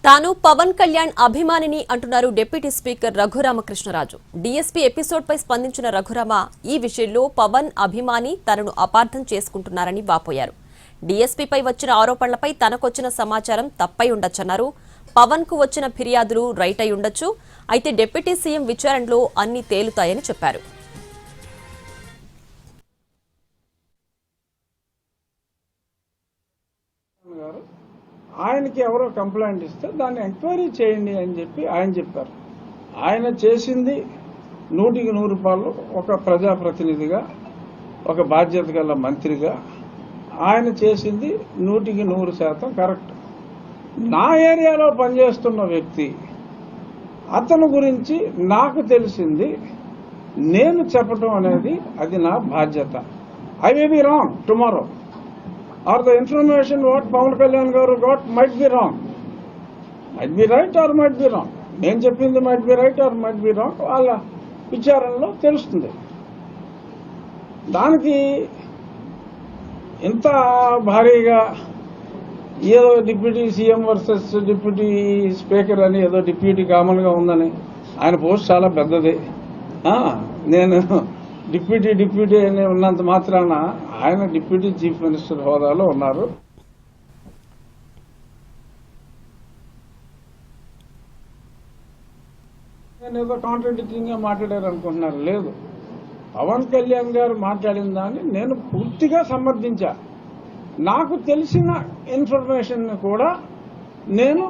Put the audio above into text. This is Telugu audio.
తాను పవన్ కళ్యాణ్ అభిమానిని అంటున్నారు deputy speaker Raghuramakrishnaraju. DSP episode పై స్పందించిన రఘురామ ఈ విషయంలో పవన్ అభిమాని తనను అపార్థం చేసుకుంటున్నారని వాపోయారు. డీఎస్పీపై వచ్చిన ఆరోపణలపై తనకొచ్చిన సమాచారం తప్పై ఉండొచ్చన్నారు. పవన్ కు వచ్చిన ఫిర్యాదులు రైట్ అయి ఉండొచ్చు, అయితే డిప్యూటీ సీఎం విచారణలో అన్ని తేలుతాయని చెప్పారు. ఆయనకి ఎవరో కంప్లైంట్ ఇస్తే దాన్ని ఎంక్వైరీ చేయండి అని చెప్పి ఆయన చెప్పారు. ఆయన చేసింది 100% ఒక ప్రజాప్రతినిధిగా, ఒక బాధ్యత గల మంత్రిగా ఆయన చేసింది 100% కరెక్ట్. నా ఏరియాలో పనిచేస్తున్న వ్యక్తి, అతని గురించి నాకు తెలిసింది నేను చెప్పడం అనేది అది నా బాధ్యత. I may be wrong tomorrow, or the information what Pavan Kalyan garu got might be wrong, might be right or might be wrong. నేను చెప్పింది might be right or might be wrong, వాళ్ళ విచారణలో తెలుస్తుంది. దానికి ఇంత భారీగా ఏదో deputy CM versus deputy speaker అని ఏదో డిప్యూటీ కామన్ గా ఉందని, ఆయన పోస్ట్ చాలా పెద్దది. నేను డిప్యూటీ అని ఉన్నంత మాత్రాన ఆయన డిప్యూటీ చీఫ్ మినిస్టర్ హోదాలో ఉన్నారు. నేను ఏదో కాంట్రడిక్టింగ్ గా మాట్లాడారు అనుకుంటున్నారు. లేదు, పవన్ కళ్యాణ్ గారు మాట్లాడిన దాన్ని నేను పూర్తిగా సమర్థించా. నాకు తెలిసిన ఇన్ఫర్మేషన్ కూడా నేను